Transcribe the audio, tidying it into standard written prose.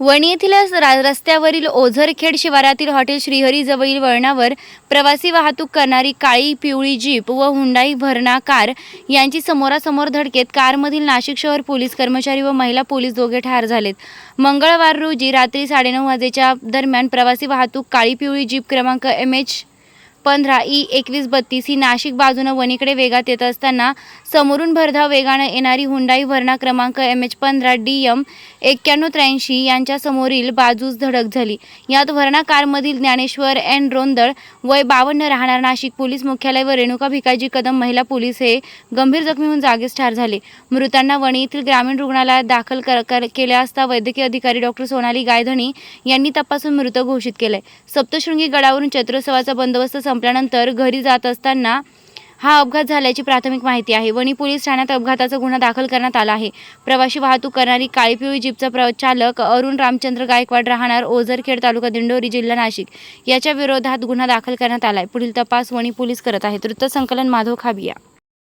वणी येथील रस्त्यावरील ओझरखेड शिवारातील हॉटेल श्रीहरी जवळील वळणावर प्रवासी वाहतूक करणारी काळी पिवळी जीप व हुंडाई व्हर्ना कार यांची समोरासमोर धडकेत कारमधील नाशिक शहर पोलीस कर्मचारी व महिला पोलीस दोघे ठार झालेत. मंगळवार रोजी रात्री 9:30 वाजेच्या दरम्यान प्रवासी वाहतूक काळी पिवळी जीप क्रमांक MH15E2132 ही नाशिक बाजूने वणीकडे वेगात येत असताना समोरून भरधाव वेगाने येणारी हुंडाई व्हर्ना क्रमांक MH15DM9183 यांच्या समोरील बाजूस धडक झाली. यात व्हर्ना कारमधील ज्ञानेश्वर एन रोंदळ वय 52 राहणार नाशिक पोलीस मुख्यालय व रेणुका भिकाजी कदम महिला पोलीस हे गंभीर जखमी होऊन जागीच ठार झाले. मृतांना वणी येथील ग्रामीण रुग्णालयात दाखल केले असता वैद्यकीय अधिकारी डॉ. सोनाली गायधनी यांनी तपासून मृत घोषित केले. सप्तशृंगी गडावरून चैत्रोत्सवाचा बंदोबस्त संपल्यानंतर घरी जात असताना हा अपघात झाल्याची प्राथमिक माहिती आहे. वणी पोलीस ठाण्यात अपघाताचा गुन्हा दाखल करण्यात आला आहे. प्रवासी वाहतूक करणारी काळी पिवळी जीपचा चालक अरुण रामचंद्र गायकवाड राहणार ओझरखेड तालुका दिंडोरी जिल्हा नाशिक याच्या विरोधात गुन्हा दाखल करण्यात आला आहे. पुढील तपास वणी पोलीस करत आहेत. वृत्तसंकलन माधव खाबिया.